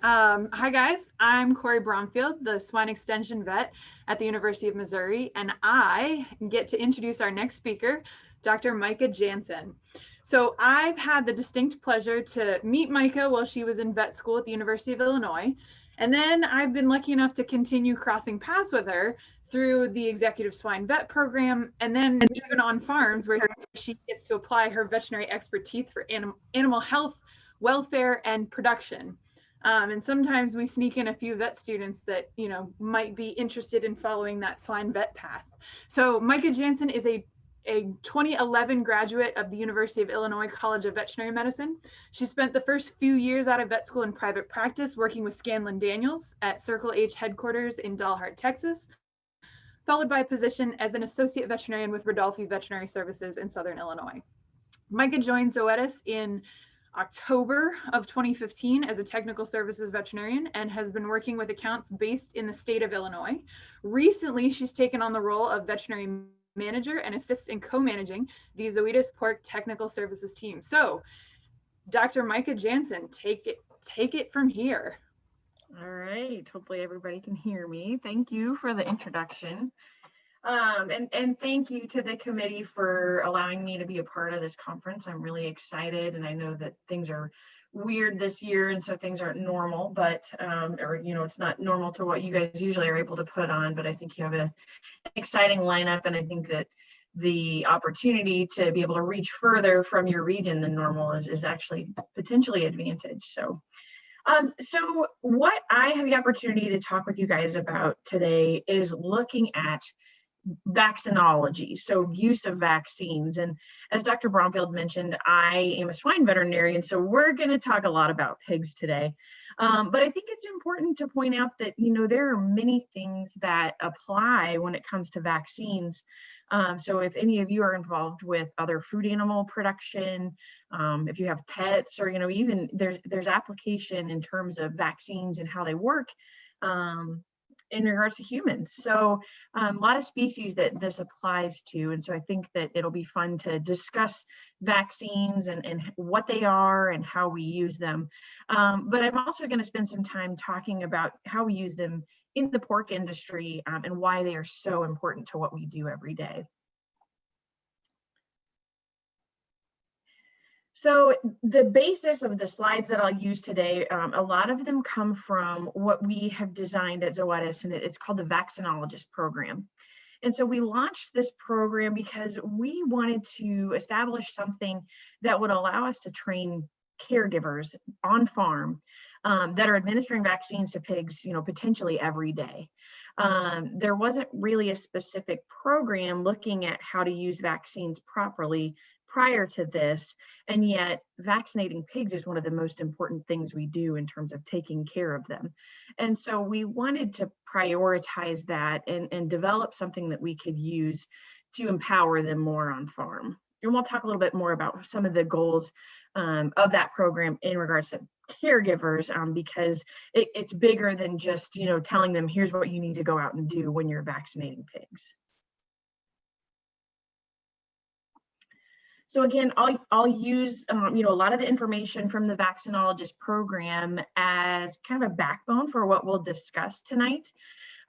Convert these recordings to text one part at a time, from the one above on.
Hi guys, I'm Corey Bromfield, the swine extension vet at the University of Missouri, and I get to introduce our next speaker, Dr. Micah Jansen. So I've had the distinct pleasure to meet Micah while she was in vet school at the University of Illinois, and then I've been lucky enough to continue crossing paths with her through the executive swine vet program, and then even on farms where she gets to apply her veterinary expertise for animal health, welfare, and production. And sometimes we sneak in a few vet students that, might be interested in following that swine vet path. So Micah Jansen is a 2011 graduate of the University of Illinois College of Veterinary Medicine. She spent the first few years out of vet school in private practice working with Scanlon Daniels at Circle H headquarters in Dalhart, Texas, followed by a position as an associate veterinarian with Rodolphi Veterinary Services in Southern Illinois. Micah joined Zoetis in October of 2015 as a technical services veterinarian and has been working with accounts based in the state of Illinois. Recently, she's taken on the role of veterinary manager and assists in co-managing the Zoetis pork technical services team. So, Dr. Micah Jansen, take it from here. All right, hopefully everybody can hear me. Thank you for the introduction. And thank you to the committee for allowing me to be a part of this conference. I'm really excited, and I know that things are weird this year, and so things aren't normal, but it's not normal to what you guys usually are able to put on, but I think you have an exciting lineup, and I think that the opportunity to be able to reach further from your region than normal is actually potentially advantage. So what I have the opportunity to talk with you guys about today is looking at vaccinology, so use of vaccines. And as Dr. Bromfield mentioned, I am a swine veterinarian, so we're going to talk a lot about pigs today. But I think it's important to point out that, there are many things that apply when it comes to vaccines. So if any of you are involved with other food animal production, if you have pets, or, even there's application in terms of vaccines and how they work, in regards to humans. So a lot of species that this applies to. And so I think that it'll be fun to discuss vaccines and what they are and how we use them. But I'm also going to spend some time talking about how we use them in the pork industry and why they are so important to what we do every day. So the basis of the slides that I'll use today, a lot of them come from what we have designed at Zoetis, and it's called the Vaccinologist program. And so we launched this program because we wanted to establish something that would allow us to train caregivers on farm that are administering vaccines to pigs, potentially every day. There wasn't really a specific program looking at how to use vaccines properly prior to this, and yet vaccinating pigs is one of the most important things we do in terms of taking care of them. And so we wanted to prioritize that and develop something that we could use to empower them more on farm. And we'll talk a little bit more about some of the goals of that program in regards to caregivers, because it's bigger than just, telling them, here's what you need to go out and do when you're vaccinating pigs. So again, I'll use a lot of the information from the Vaccinologist program as kind of a backbone for what we'll discuss tonight.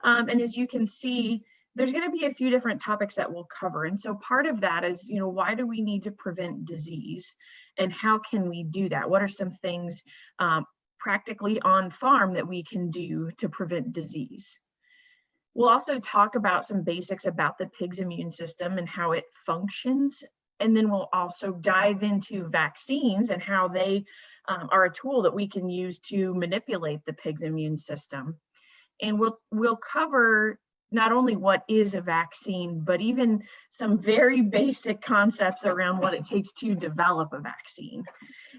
And as you can see, there's going to be a few different topics that we'll cover. And so part of that is, why do we need to prevent disease, and how can we do that? What are some things practically on farm that we can do to prevent disease? We'll also talk about some basics about the pig's immune system and how it functions. And then we'll also dive into vaccines and how they are a tool that we can use to manipulate the pig's immune system. And we'll cover not only what is a vaccine, but even some very basic concepts around what it takes to develop a vaccine.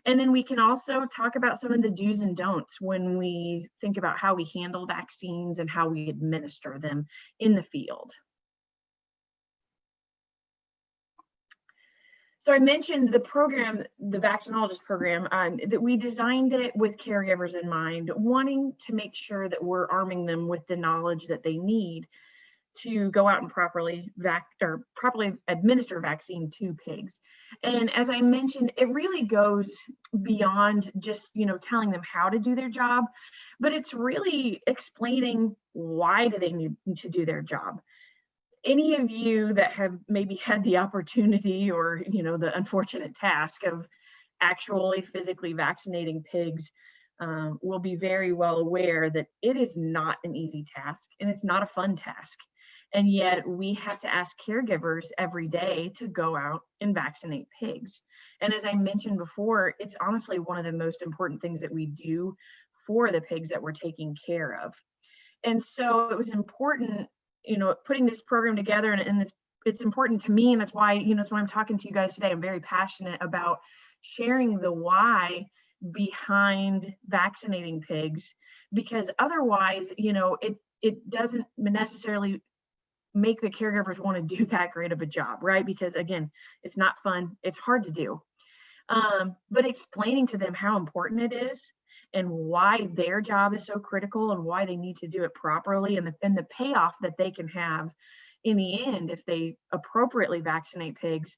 And then we can also talk about some of the do's and don'ts when we think about how we handle vaccines and how we administer them in the field. So I mentioned the program, the Vaccinologist program, that we designed it with caregivers in mind, wanting to make sure that we're arming them with the knowledge that they need to go out and properly administer vaccine to pigs. And as I mentioned, it really goes beyond just, telling them how to do their job, but it's really explaining why do they need to do their job. Any of you that have maybe had the opportunity or, the unfortunate task of actually physically vaccinating pigs will be very well aware that it is not an easy task and it's not a fun task. And yet we have to ask caregivers every day to go out and vaccinate pigs. And as I mentioned before, it's honestly one of the most important things that we do for the pigs that we're taking care of. And so it was important, putting this program together, and it's important to me, and that's why, that's why I'm talking to you guys today. I'm very passionate about sharing the why behind vaccinating pigs, because otherwise, it doesn't necessarily make the caregivers want to do that great of a job, right? Because again, it's not fun, it's hard to do. But explaining to them how important it is and why their job is so critical and why they need to do it properly, and the payoff that they can have in the end if they appropriately vaccinate pigs,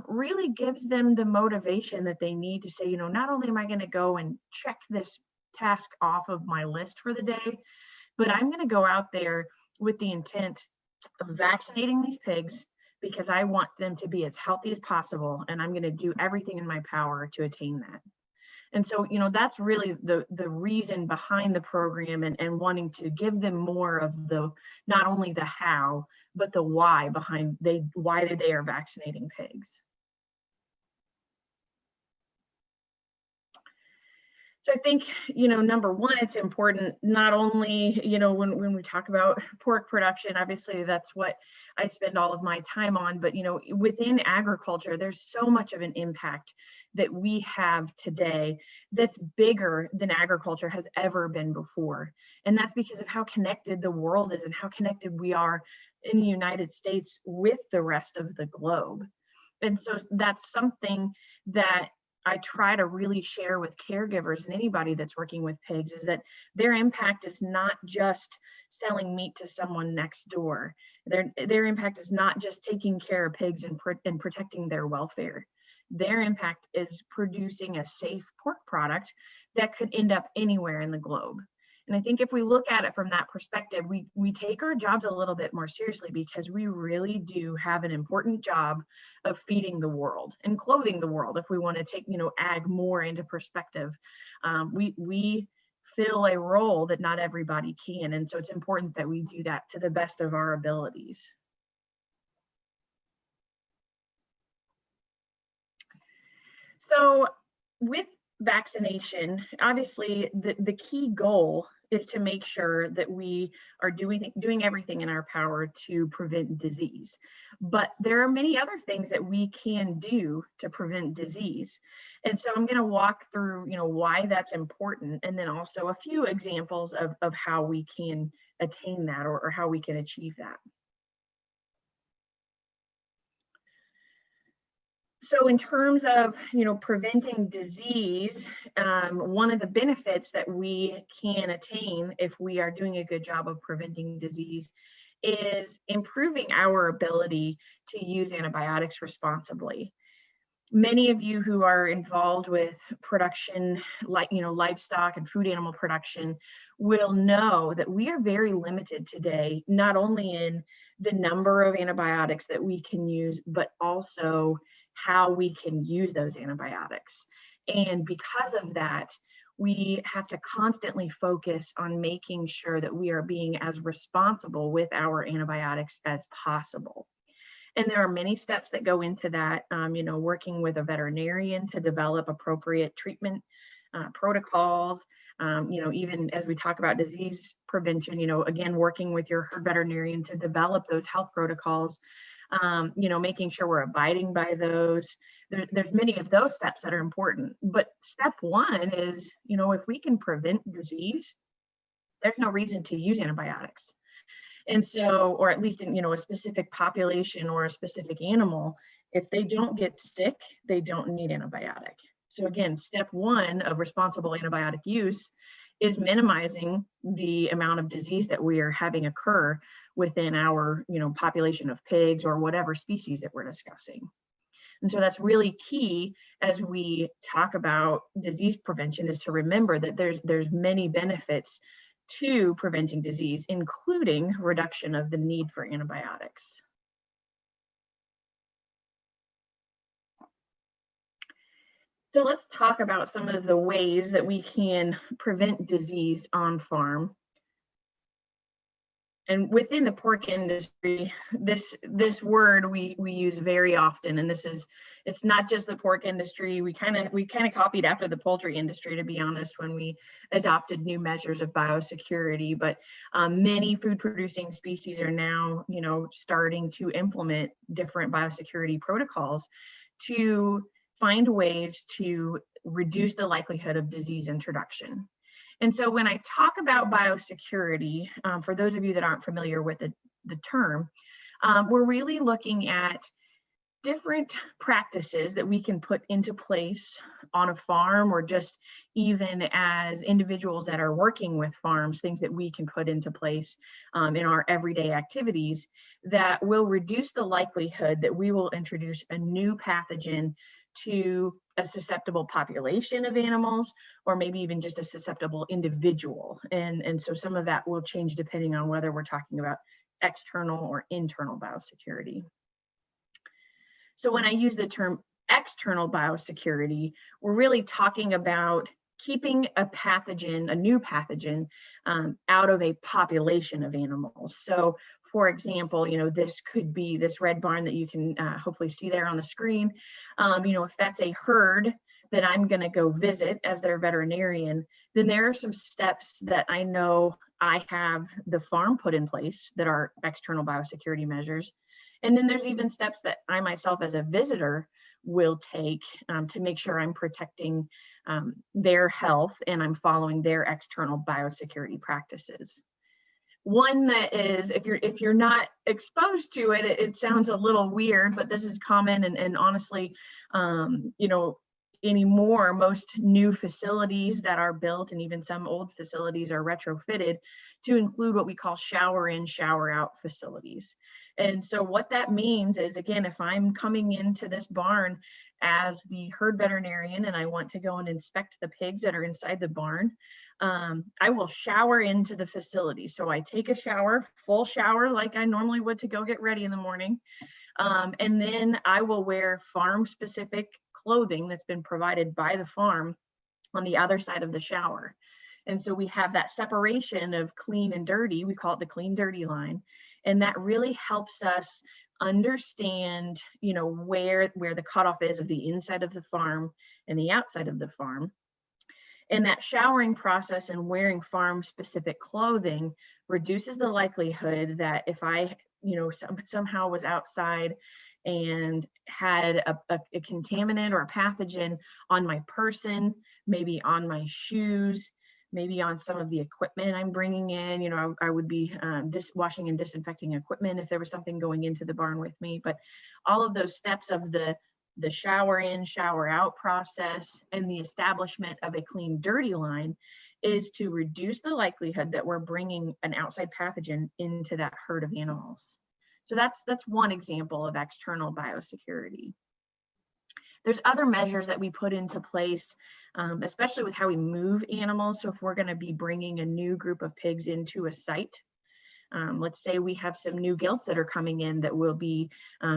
really gives them the motivation that they need to say, not only am I going to go and check this task off of my list for the day, but I'm going to go out there with the intent of vaccinating these pigs because I want them to be as healthy as possible, and I'm going to do everything in my power to attain that. And so, that's really the reason behind the program, and wanting to give them more of the, not only the how, but the why behind why they are vaccinating pigs. So I think, number one, it's important not only, when we talk about pork production, obviously that's what I spend all of my time on, but, within agriculture, there's so much of an impact that we have today that's bigger than agriculture has ever been before. And that's because of how connected the world is and how connected we are in the United States with the rest of the globe. And so that's something that I try to really share with caregivers and anybody that's working with pigs, is that their impact is not just selling meat to someone next door. Their impact is not just taking care of pigs and protecting their welfare. Their impact is producing a safe pork product that could end up anywhere in the globe. And I think if we look at it from that perspective, we take our jobs a little bit more seriously, because we really do have an important job of feeding the world and clothing the world. If we want to take, ag more into perspective, we fill a role that not everybody can. And so it's important that we do that to the best of our abilities. So with vaccination, obviously the key goal is to make sure that we are doing everything in our power to prevent disease. But there are many other things that we can do to prevent disease. And so I'm going to walk through, why that's important, and then also a few examples of how we can attain that, or how we can achieve that. So in terms of, preventing disease, one of the benefits that we can attain if we are doing a good job of preventing disease is improving our ability to use antibiotics responsibly. Many of you who are involved with production, like, livestock and food animal production, will know that we are very limited today, not only in the number of antibiotics that we can use, but also how we can use those antibiotics. And because of that, we have to constantly focus on making sure that we are being as responsible with our antibiotics as possible. And there are many steps that go into that, working with a veterinarian to develop appropriate treatment protocols, even as we talk about disease prevention, again, working with your veterinarian to develop those health protocols, making sure we're abiding by those. There's many of those steps that are important. But step one is, if we can prevent disease, there's no reason to use antibiotics. And so, or at least in, a specific population or a specific animal, if they don't get sick, they don't need antibiotic. So again, step one of responsible antibiotic use is minimizing the amount of disease that we are having occur within our, population of pigs or whatever species that we're discussing. And so that's really key as we talk about disease prevention, is to remember that there's many benefits to preventing disease, including reduction of the need for antibiotics. So let's talk about some of the ways that we can prevent disease on farm. And within the pork industry, this word we use very often, and it's not just the pork industry. We kind of copied after the poultry industry, to be honest, when we adopted new measures of biosecurity. But many food producing species are now, starting to implement different biosecurity protocols to find ways to reduce the likelihood of disease introduction. And so when I talk about biosecurity, for those of you that aren't familiar with the term, we're really looking at different practices that we can put into place on a farm, or just even as individuals that are working with farms, things that we can put into place in our everyday activities that will reduce the likelihood that we will introduce a new pathogen to a susceptible population of animals, or maybe even just a susceptible individual. And so some of that will change depending on whether we're talking about external or internal biosecurity. So when I use the term external biosecurity, we're really talking about keeping a pathogen, a new pathogen, out of a population of animals. So for example, this could be this red barn that you can hopefully see there on the screen. If that's a herd that I'm going to go visit as their veterinarian, then there are some steps that I know I have the farm put in place that are external biosecurity measures. And then there's even steps that I myself as a visitor will take to make sure I'm protecting their health and I'm following their external biosecurity practices. One that is, if you're not exposed to it, it sounds a little weird, but this is common, and honestly, anymore, most new facilities that are built, and even some old facilities, are retrofitted to include what we call shower in, shower out facilities. And so what that means is, again, if I'm coming into this barn as the herd veterinarian and I want to go and inspect the pigs that are inside the barn, I will shower into the facility. So I take a shower, full shower, like I normally would to go get ready in the morning. And then I will wear farm specific clothing that's been provided by the farm on the other side of the shower. And so we have that separation of clean and dirty. We call it the clean dirty line. And that really helps us understand, where the cutoff is of the inside of the farm and the outside of the farm. And that showering process and wearing farm specific clothing reduces the likelihood that if I, somehow was outside and had a contaminant or a pathogen on my person, maybe on my shoes, maybe on some of the equipment I'm bringing in, I would be washing and disinfecting equipment if there was something going into the barn with me. But all of those steps of the shower in, shower out process and the establishment of a clean, dirty line is to reduce the likelihood that we're bringing an outside pathogen into that herd of animals. So that's one example of external biosecurity. There's other measures that we put into place, especially with how we move animals. So if we're going to be bringing a new group of pigs into a site, let's say we have some new gilts that are coming in that will be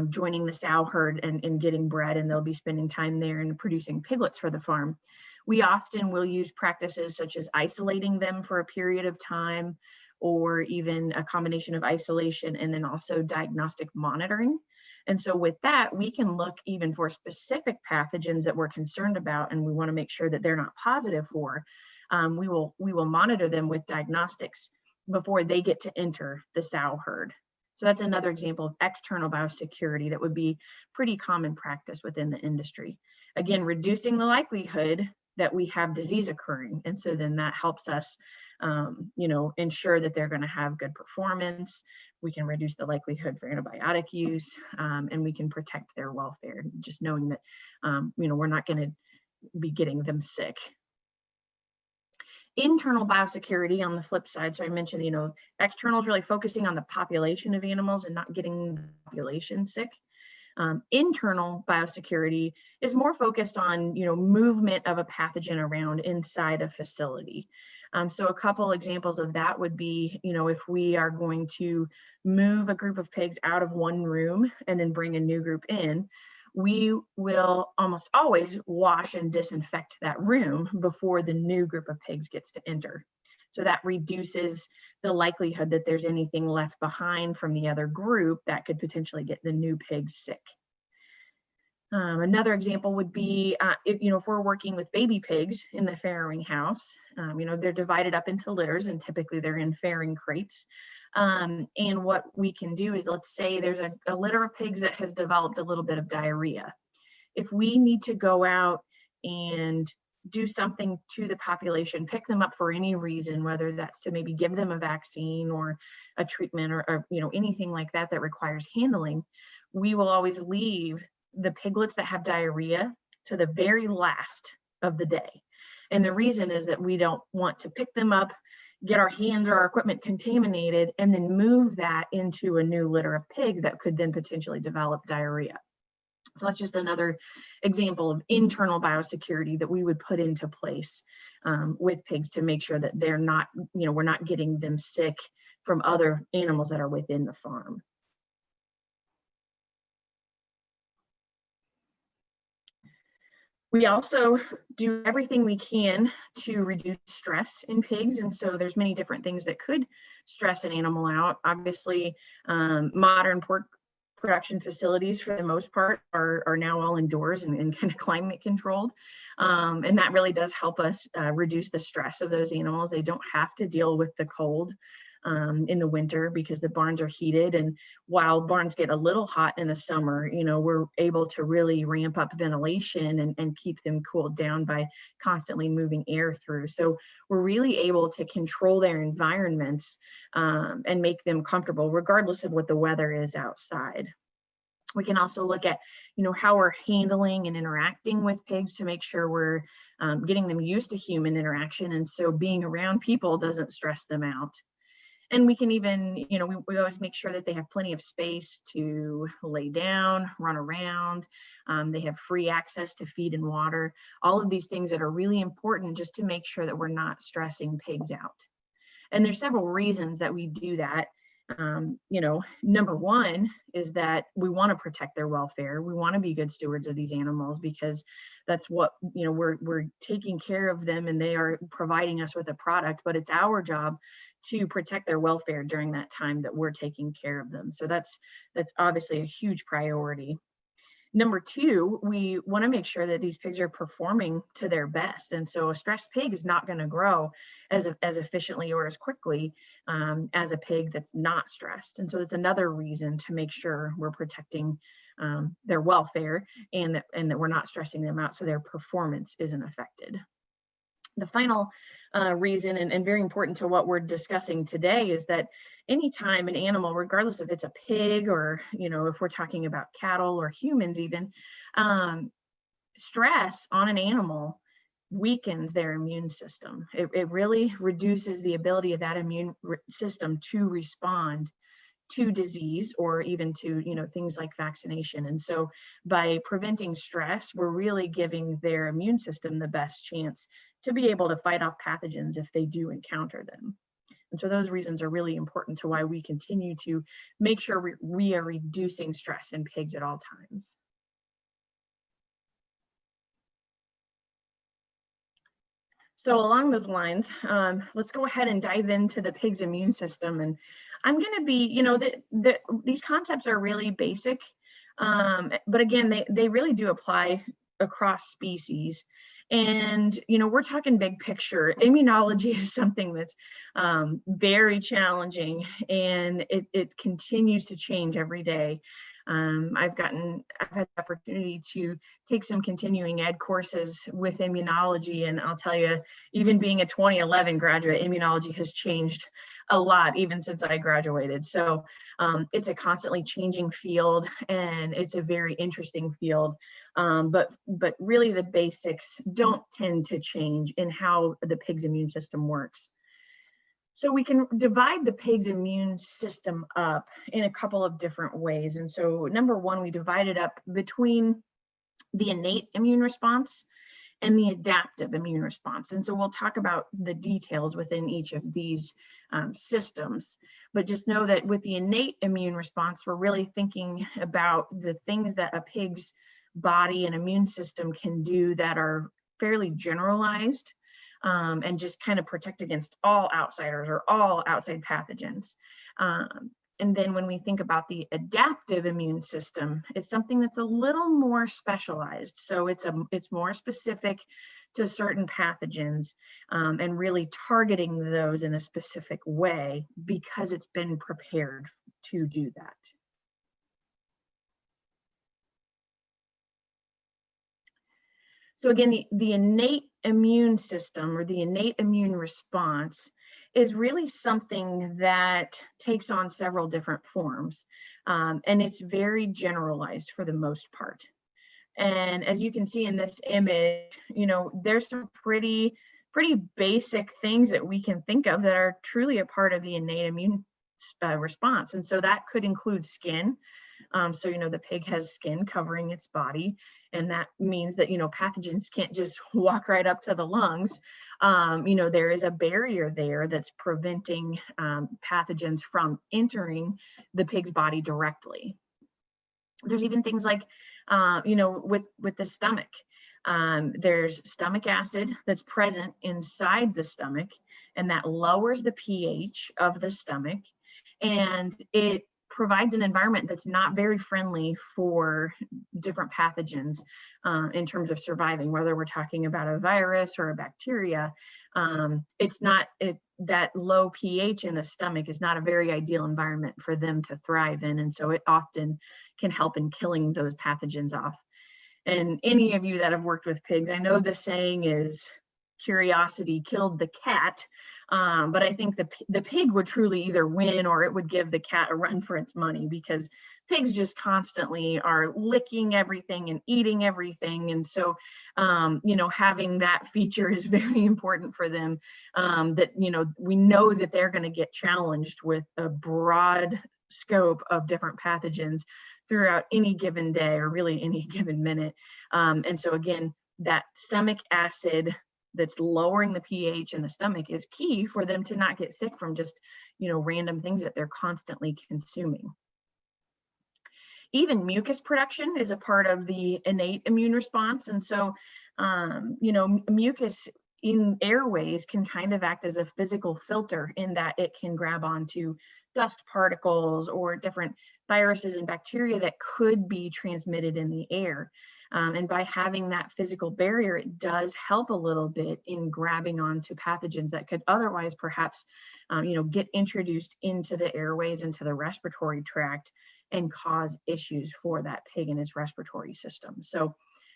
joining the sow herd and getting bred, and they'll be spending time there and producing piglets for the farm. We often will use practices such as isolating them for a period of time, or even a combination of isolation and then also diagnostic monitoring. And so with that, we can look even for specific pathogens that we're concerned about and we want to make sure that they're not positive for. We will monitor them with diagnostics before they get to enter the sow herd. So that's another example of external biosecurity that would be pretty common practice within the industry. Again, reducing the likelihood that we have disease occurring. And so then that helps us, ensure that they're going to have good performance. We can reduce the likelihood for antibiotic use, and we can protect their welfare, just knowing that, we're not going to be getting them sick. Internal biosecurity on the flip side, so I mentioned, external is really focusing on the population of animals and not getting the population sick. Internal biosecurity is more focused on, movement of a pathogen around inside a facility. So a couple examples of that would be, if we are going to move a group of pigs out of one room and then bring a new group in, we will almost always wash and disinfect that room before the new group of pigs gets to enter. So that reduces the likelihood that there's anything left behind from the other group that could potentially get the new pigs sick. Another example would be if we're working with baby pigs in the farrowing house, they're divided up into litters, and typically they're in farrowing crates. And what we can do is, let's say there's a litter of pigs that has developed a little bit of diarrhea. If we need to go out and do something to the population, pick them up for any reason, whether that's to maybe give them a vaccine or a treatment or anything like that that requires handling, we will always leave the piglets that have diarrhea to the very last of the day. And the reason is that we don't want to pick them up, get our hands or our equipment contaminated, and then move that into a new litter of pigs that could then potentially develop diarrhea. So that's just another example of internal biosecurity that we would put into place with pigs to make sure that they're not, we're not getting them sick from other animals that are within the farm. We also do everything we can to reduce stress in pigs. And so there's many different things that could stress an animal out. Obviously, modern pork production facilities, for the most part, are now all indoors and kind of climate controlled. And that really does help us reduce the stress of those animals. They don't have to deal with the cold in the winter because the barns are heated. And while barns get a little hot in the summer, we're able to really ramp up ventilation and keep them cooled down by constantly moving air through. So we're really able to control their environments and make them comfortable regardless of what the weather is outside. We can also look at, how we're handling and interacting with pigs to make sure we're getting them used to human interaction. And so being around people doesn't stress them out. And we can even, we always make sure that they have plenty of space to lay down, run around. They have free access to feed and water. All of these things that are really important just to make sure that we're not stressing pigs out. And there's several reasons that we do that. Number one is that we want to protect their welfare. We want to be good stewards of these animals because that's what, we're taking care of them and they are providing us with a product, but it's our job to protect their welfare during that time that we're taking care of them. So that's obviously a huge priority. Number two, we want to make sure that these pigs are performing to their best. And so a stressed pig is not going to grow as efficiently or as quickly as a pig that's not stressed. And so it's another reason to make sure we're protecting their welfare and that we're not stressing them out so their performance isn't affected. The final reason, and very important to what we're discussing today, is that anytime an animal, regardless if it's a pig or, if we're talking about cattle or humans even, stress on an animal weakens their immune system. It really reduces the ability of that immune system to respond to disease or even to things like vaccination. And so by preventing stress, we're really giving their immune system the best chance to be able to fight off pathogens if they do encounter them. And so those reasons are really important to why we continue to make sure we are reducing stress in pigs at all times. So along those lines, let's go ahead and dive into the pig's immune system. And I'm going to be, these concepts are really basic, but again, they really do apply across species. And, we're talking big picture. Immunology is something that's very challenging, and it continues to change every day. I've had the opportunity to take some continuing ed courses with immunology, and I'll tell you, even being a 2011 graduate, immunology has changed a lot even since I graduated. So it's a constantly changing field, and it's a very interesting field. But really the basics don't tend to change in how the pig's immune system works. So we can divide the pig's immune system up in a couple of different ways. And so number one, we divide it up between the innate immune response and the adaptive immune response. And so we'll talk about the details within each of these systems. But just know that with the innate immune response, we're really thinking about the things that a pig's body and immune system can do that are fairly generalized, and just kind of protect against all outsiders or all outside pathogens. And then when we think about the adaptive immune system, it's something that's a little more specialized. So it's more specific to certain pathogens, and really targeting those in a specific way because it's been prepared to do that. So again, the innate immune system or the innate immune response is really something that takes on several different forms, and it's very generalized for the most part. And as you can see in this image, there's some pretty basic things that we can think of that are truly a part of the innate immune response. And so that could include skin. So, the pig has skin covering its body, and that means that, pathogens can't just walk right up to the lungs. There is a barrier there that's preventing pathogens from entering the pig's body directly. There's even things like, with the stomach, there's stomach acid that's present inside the stomach, and that lowers the pH of the stomach, and it provides an environment that's not very friendly for different pathogens in terms of surviving, whether we're talking about a virus or a bacteria. That low pH in the stomach is not a very ideal environment for them to thrive in, and so it often can help in killing those pathogens off. And any of you that have worked with pigs, I know the saying is curiosity killed the cat, but I think the pig would truly either win or it would give the cat a run for its money, because pigs just constantly are licking everything and eating everything. And so, having that feature is very important for them, that, we know that they're going to get challenged with a broad scope of different pathogens throughout any given day or really any given minute. And so again, that stomach acid that's lowering the pH in the stomach is key for them to not get sick from just, random things that they're constantly consuming. Even mucus production is a part of the innate immune response. And so, mucus in airways can kind of act as a physical filter in that it can grab onto dust particles or different viruses and bacteria that could be transmitted in the air. And by having that physical barrier, it does help a little bit in grabbing onto pathogens that could otherwise perhaps, get introduced into the airways, into the respiratory tract, and cause issues for that pig and its respiratory system. So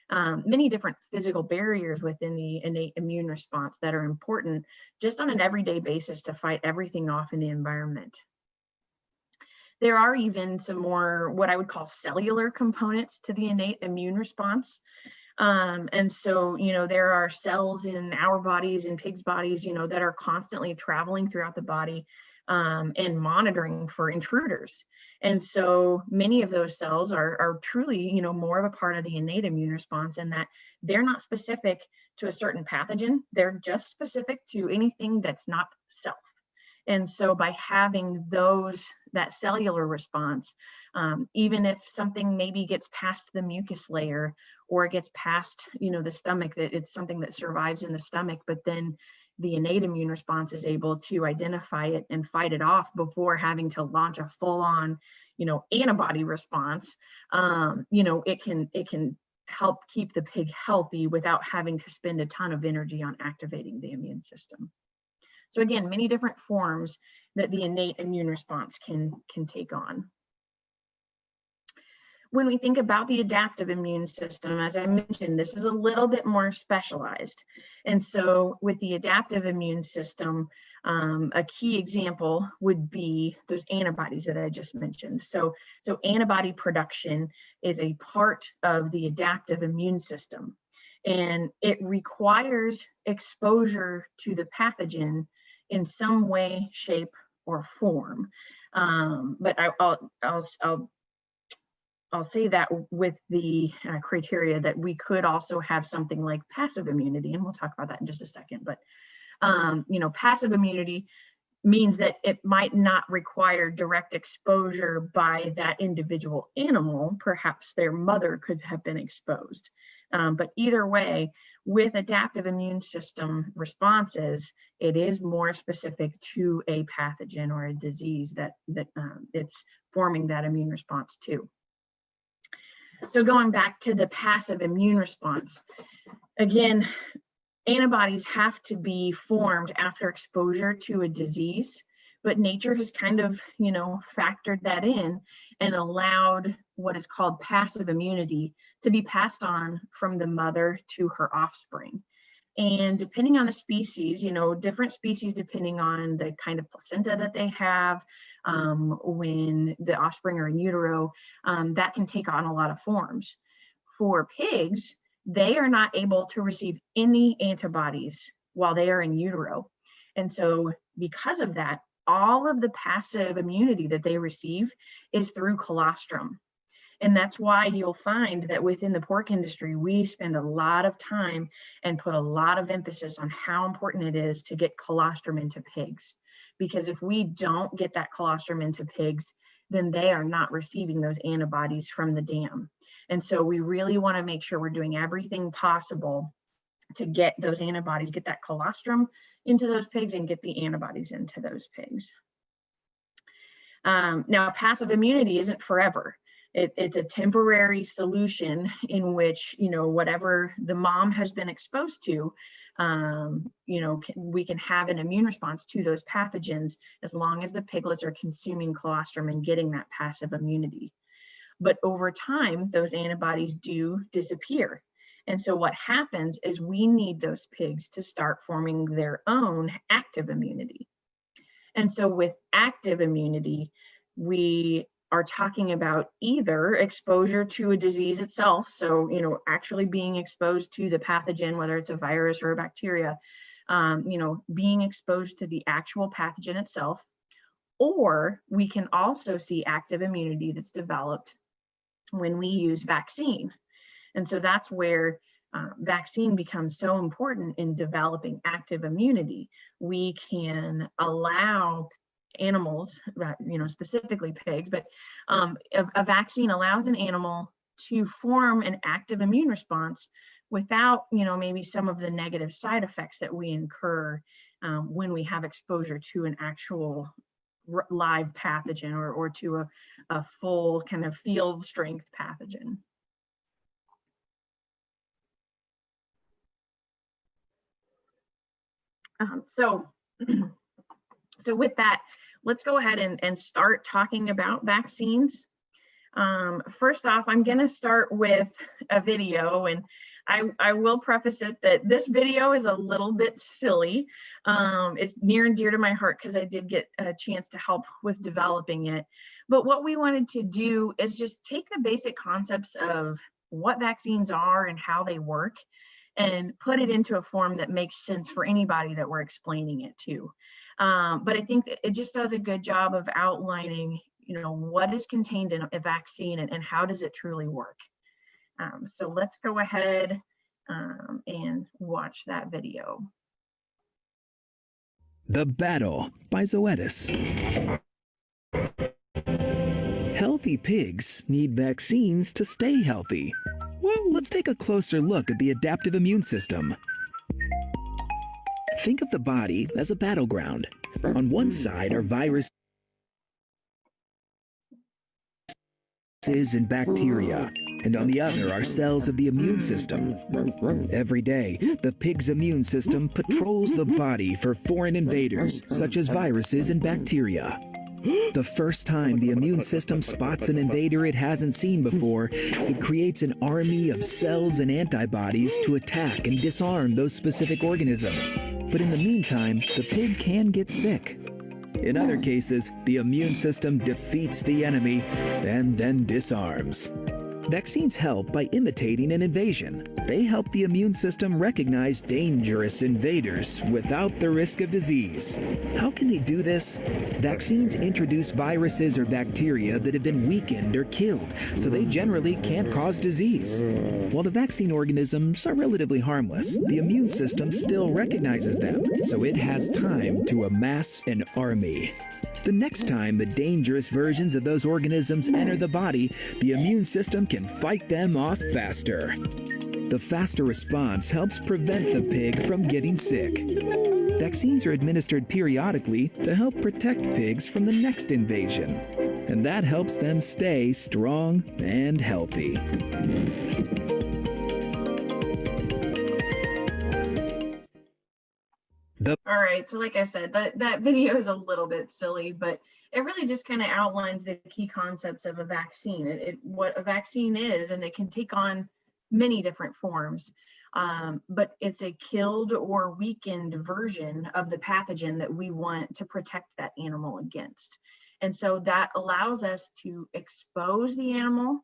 many different physical barriers within the innate immune response that are important just on an everyday basis to fight everything off in the environment. There are even some more what I would call cellular components to the innate immune response. And so, there are cells in our bodies and pigs' bodies, that are constantly traveling throughout the body and monitoring for intruders. And so many of those cells are truly, more of a part of the innate immune response, in that they're not specific to a certain pathogen. They're just specific to anything that's not self. And so by having that cellular response, even if something maybe gets past the mucus layer or it gets past, the stomach, that it's something that survives in the stomach, but then the innate immune response is able to identify it and fight it off before having to launch a full-on, antibody response. It can help keep the pig healthy without having to spend a ton of energy on activating the immune system. So again, many different forms that the innate immune response can take on. when we think about the adaptive immune system, as I mentioned, this is a little bit more specialized. And so with the adaptive immune system, a key example would be those antibodies that I just mentioned. So antibody production is a part of the adaptive immune system, and it requires exposure to the pathogen in some way, shape, or form. But I'll say that with the criteria that we could also have something like passive immunity, and we'll talk about that in just a second. But passive immunity means that it might not require direct exposure by that individual animal. Perhaps their mother could have been exposed. But either way, with adaptive immune system responses, it is more specific to a pathogen or a disease that it's forming that immune response to. So going back to the passive immune response, again, antibodies have to be formed after exposure to a disease, but nature has kind of, factored that in and allowed what is called passive immunity to be passed on from the mother to her offspring. And depending on the species, different species, depending on the kind of placenta that they have, when the offspring are in utero, that can take on a lot of forms. For pigs, they are not able to receive any antibodies while they are in utero. And so because of that, all of the passive immunity that they receive is through colostrum. And that's why you'll find that within the pork industry, we spend a lot of time and put a lot of emphasis on how important it is to get colostrum into pigs. Because if we don't get that colostrum into pigs, then they are not receiving those antibodies from the dam. And so we really want to make sure we're doing everything possible to get those antibodies, get that colostrum into those pigs and get the antibodies into those pigs. Now, passive immunity isn't forever. It's a temporary solution in which, whatever the mom has been exposed to, we can have an immune response to those pathogens as long as the piglets are consuming colostrum and getting that passive immunity. But over time, those antibodies do disappear. And so what happens is we need those pigs to start forming their own active immunity. And so with active immunity, we are talking about either exposure to a disease itself, so actually being exposed to the pathogen, whether it's a virus or a bacteria, being exposed to the actual pathogen itself, or we can also see active immunity that's developed when we use vaccine. And so that's where vaccine becomes so important in developing active immunity. We can allow animals, specifically pigs, but a vaccine allows an animal to form an active immune response without, maybe some of the negative side effects that we incur when we have exposure to an actual live pathogen or to a full kind of field strength pathogen. So with that, let's go ahead and start talking about vaccines. First off, I'm going to start with a video, and I will preface it that this video is a little bit silly. It's near and dear to my heart because I did get a chance to help with developing it. But what we wanted to do is just take the basic concepts of what vaccines are and how they work and put it into a form that makes sense for anybody that we're explaining it to. But I think that it just does a good job of outlining, what is contained in a vaccine and how does it truly work. So let's go ahead and watch that video. The Battle by Zoetis. Healthy pigs need vaccines to stay healthy. Well, let's take a closer look at the adaptive immune system. Think of the body as a battleground. On one side are viruses and bacteria, and on the other are cells of the immune system. Every day, the pig's immune system patrols the body for foreign invaders, such as viruses and bacteria. The first time the immune system spots an invader it hasn't seen before, it creates an army of cells and antibodies to attack and disarm those specific organisms. But in the meantime, the pig can get sick. In other cases, the immune system defeats the enemy and then disarms. Vaccines help by imitating an invasion. They help the immune system recognize dangerous invaders without the risk of disease. How can they do this? Vaccines introduce viruses or bacteria that have been weakened or killed, so they generally can't cause disease. While the vaccine organisms are relatively harmless, the immune system still recognizes them, so it has time to amass an army. The next time the dangerous versions of those organisms enter the body, the immune system can fight them off faster. The faster response helps prevent the pig from getting sick. Vaccines are administered periodically to help protect pigs from the next invasion, and that helps them stay strong and healthy. All right, so like I said, that video is a little bit silly, but it really just kind of outlines the key concepts of a vaccine, what a vaccine is, and it can take on many different forms. But it's a killed or weakened version of the pathogen that we want to protect that animal against. And so that allows us to expose the animal,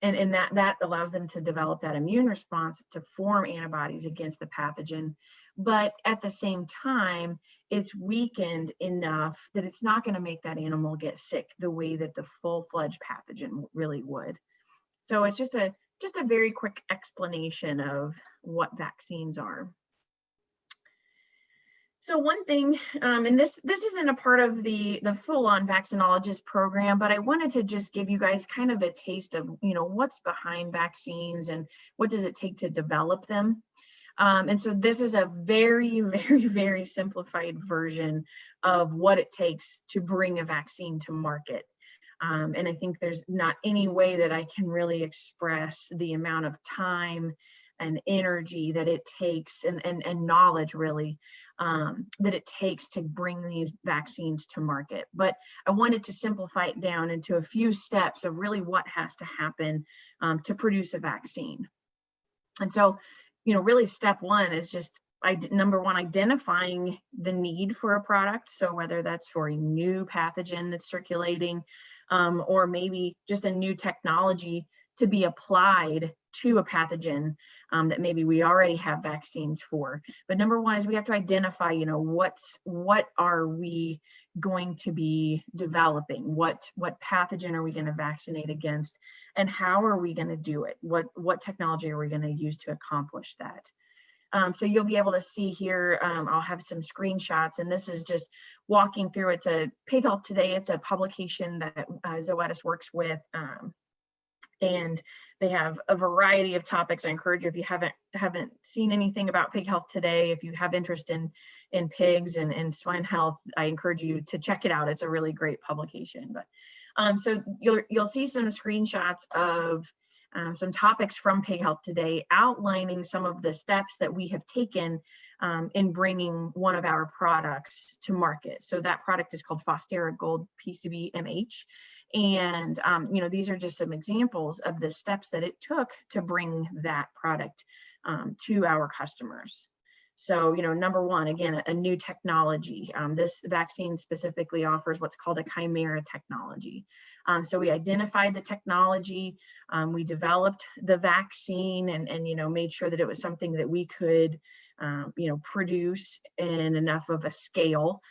and that allows them to develop that immune response to form antibodies against the pathogen. But at the same time, it's weakened enough that it's not going to make that animal get sick the way that the full-fledged pathogen really would. So it's just a very quick explanation of what vaccines are. So one thing, and this isn't a part of the full-on Vaccinologist program, but I wanted to just give you guys kind of a taste of, what's behind vaccines and what does it take to develop them. And so this is a very, very, very simplified version of what it takes to bring a vaccine to market. And I think there's not any way that I can really express the amount of time and energy that it takes and knowledge really that it takes to bring these vaccines to market. But I wanted to simplify it down into a few steps of really what has to happen to produce a vaccine. And so, really step one is just number one, identifying the need for a product. So whether that's for a new pathogen that's circulating, or maybe just a new technology to be applied to a pathogen that maybe we already have vaccines for. But number one is we have to identify, what are we going to be developing? What pathogen are we going to vaccinate against? And how are we going to do it? What technology are we going to use to accomplish that? So you'll be able to see here, I'll have some screenshots, and this is just walking through. It's a Pig Health Today. It's a publication that Zoetis works with, and they have a variety of topics. I encourage you, if you haven't seen anything about Pig Health Today, if you have interest in pigs and swine health, I encourage you to check it out. It's a really great publication. But so you'll see some screenshots of some topics from Pig Health Today, outlining some of the steps that we have taken in bringing one of our products to market. So that product is called Fostera Gold PCB MH. And, these are just some examples of the steps that it took to bring that product to our customers. So, number one, again, a new technology. This vaccine specifically offers what's called a chimera technology. So we identified the technology, we developed the vaccine and made sure that it was something that we could produce in enough of a scale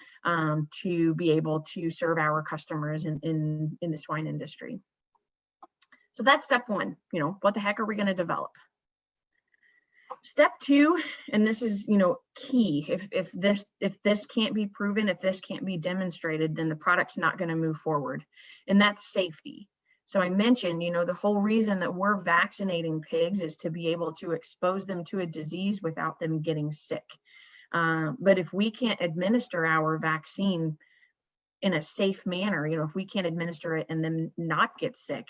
to be able to serve our customers in the swine industry. So that's step one. What the heck are we going to develop? Step two, and this is key. If this can't be proven, if this can't be demonstrated, then the product's not going to move forward, and that's safety. So I mentioned, the whole reason that we're vaccinating pigs is to be able to expose them to a disease without them getting sick. But if we can't administer our vaccine in a safe manner, if we can't administer it and then not get sick,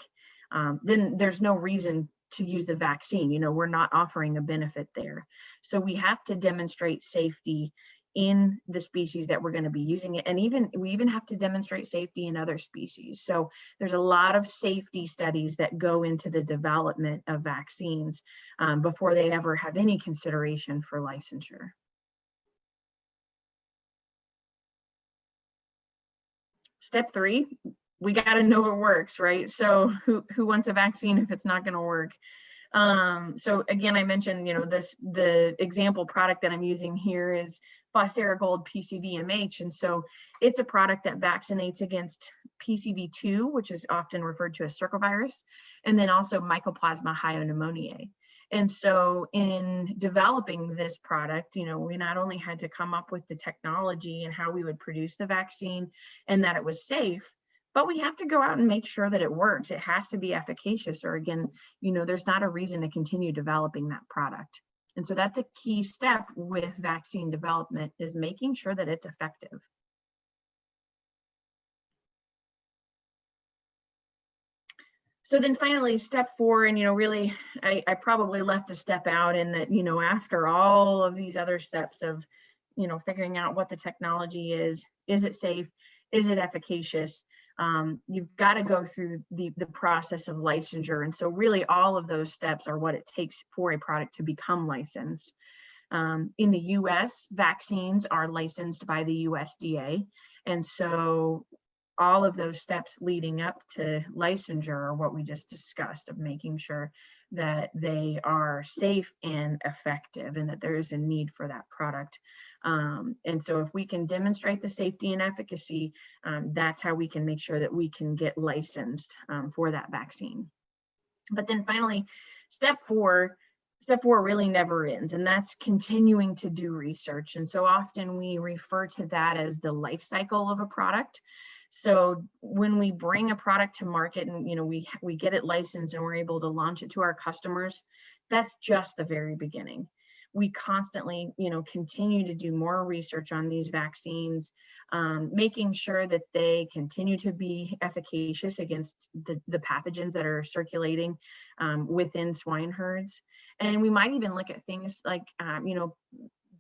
then there's no reason to use the vaccine. We're not offering a benefit there. So we have to demonstrate safety in the species that we're going to be using it. And we even have to demonstrate safety in other species. So there's a lot of safety studies that go into the development of vaccines before they ever have any consideration for licensure. Step 3, we got to know it works, right? So who wants a vaccine if it's not going to work? So again, I mentioned, the example product that I'm using here is Fostera Gold PCV-MH. And so it's a product that vaccinates against PCV2, which is often referred to as circovirus, and then also Mycoplasma pneumoniae. And so in developing this product, we not only had to come up with the technology and how we would produce the vaccine and that it was safe, but we have to go out and make sure that it works. It has to be efficacious, or again, there's not a reason to continue developing that product. And so that's a key step with vaccine development, is making sure that it's effective. So then finally, step 4, and really, I probably left a step out in that, after all of these other steps of, figuring out what the technology is it safe, is it efficacious? You've got to go through the process of licensure. And so really all of those steps are what it takes for a product to become licensed. In the US, vaccines are licensed by the USDA. And so all of those steps leading up to licensure are what we just discussed, of making sure that they are safe and effective and that there is a need for that product. And so if we can demonstrate the safety and efficacy, that's how we can make sure that we can get licensed for that vaccine. But then finally, step 4 really never ends, and that's continuing to do research. And so often we refer to that as the life cycle of a product. So when we bring a product to market and we get it licensed and we're able to launch it to our customers, that's just the very beginning. We constantly continue to do more research on these vaccines, making sure that they continue to be efficacious against the pathogens that are circulating within swine herds. And we might even look at things like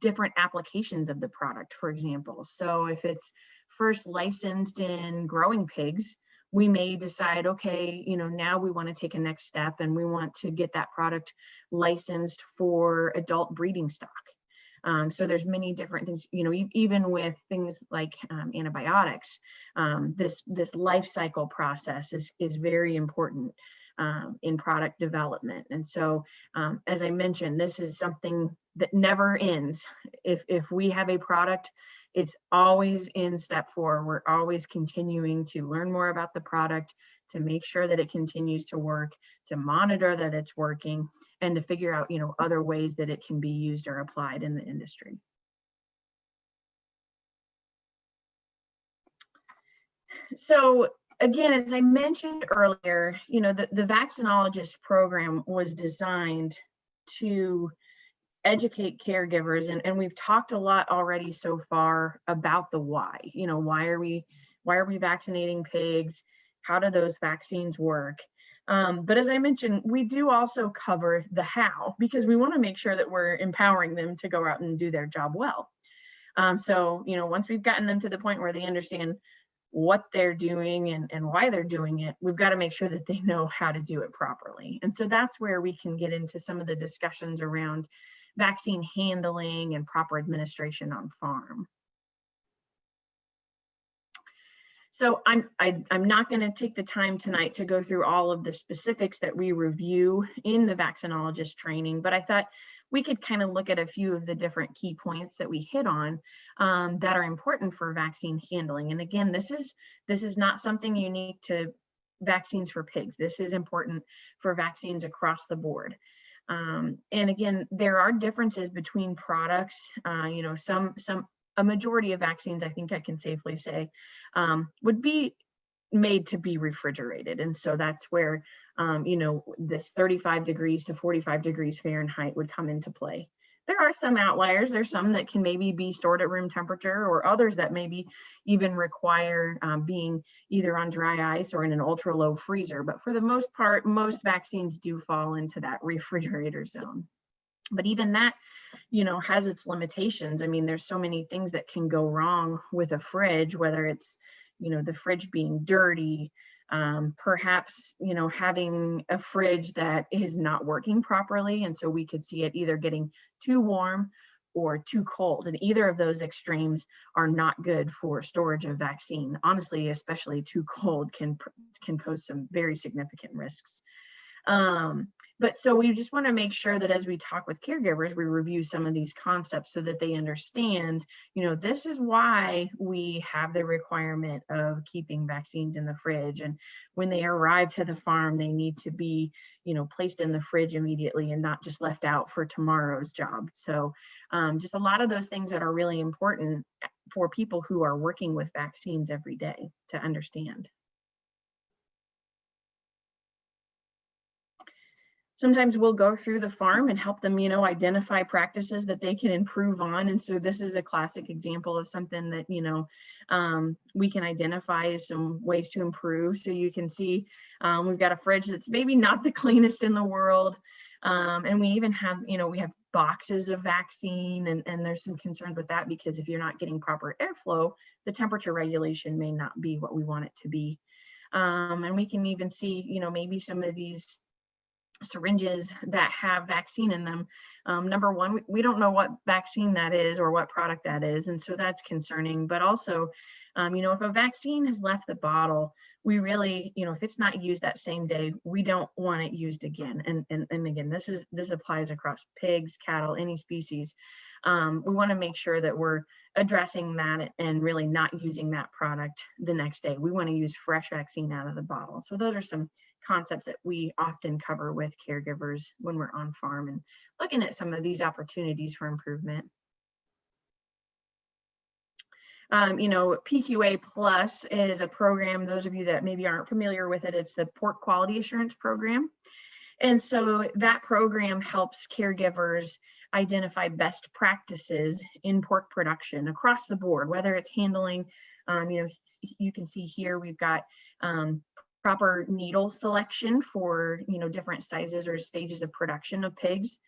different applications of the product, for example. So if it's first licensed in growing pigs, we may decide, okay, now we want to take a next step and we want to get that product licensed for adult breeding stock. So there's many different things, even with things like antibiotics, this life cycle process is very important in product development. And so, as I mentioned, this is something that never ends. If we have a product, it's always in step 4. We're always continuing to learn more about the product, to make sure that it continues to work, to monitor that it's working, and to figure out, other ways that it can be used or applied in the industry. So again, as I mentioned earlier, the Vaccinologist program was designed to educate caregivers, and we've talked a lot already so far about the why. Why are we vaccinating pigs? How do those vaccines work? But as I mentioned, we do also cover the how, because we want to make sure that we're empowering them to go out and do their job well. So once we've gotten them to the point where they understand what they're doing and why they're doing it, we've got to make sure that they know how to do it properly. And so that's where we can get into some of the discussions around vaccine handling and proper administration on farm. So I'm not going to take the time tonight to go through all of the specifics that we review in the Vaccinologist training, but I thought we could kind of look at a few of the different key points that we hit on that are important for vaccine handling. And again, this is not something unique to vaccines for pigs. This is important for vaccines across the board. And again, there are differences between products. A majority of vaccines, I think I can safely say, would be made to be refrigerated. And so that's where, this 35 degrees to 45 degrees Fahrenheit would come into play. There are some outliers. There's some that can maybe be stored at room temperature, or others that maybe even require being either on dry ice or in an ultra low freezer. But for the most part, most vaccines do fall into that refrigerator zone. But even that, has its limitations. I mean, there's so many things that can go wrong with a fridge, whether it's, the fridge being dirty, perhaps, having a fridge that is not working properly. And so we could see it either getting too warm or too cold. And either of those extremes are not good for storage of vaccine. Honestly, especially too cold can pose some very significant risks. But so we just want to make sure that as we talk with caregivers, we review some of these concepts so that they understand, this is why we have the requirement of keeping vaccines in the fridge. And when they arrive to the farm, they need to be, placed in the fridge immediately and not just left out for tomorrow's job. So just a lot of those things that are really important for people who are working with vaccines every day to understand. Sometimes we'll go through the farm and help them, identify practices that they can improve on. And so this is a classic example of something that, we can identify as some ways to improve. So you can see we've got a fridge that's maybe not the cleanest in the world. And we even have, we have boxes of vaccine, and there's some concerns with that because if you're not getting proper airflow, the temperature regulation may not be what we want it to be. And we can even see, maybe some of these syringes that have vaccine in them. Number one, we don't know what vaccine that is or what product that is. And so that's concerning. But also, if a vaccine has left the bottle, we really, if it's not used that same day, we don't want it used again. And again, this applies across pigs, cattle, any species. We want to make sure that we're addressing that and really not using that product the next day. We want to use fresh vaccine out of the bottle. So those are some concepts that we often cover with caregivers when we're on farm and looking at some of these opportunities for improvement. PQA Plus is a program, those of you that maybe aren't familiar with it, it's the Pork Quality Assurance Program. And so that program helps caregivers identify best practices in pork production across the board, whether it's handling, you can see here we've got proper needle selection for, different sizes or stages of production of pigs.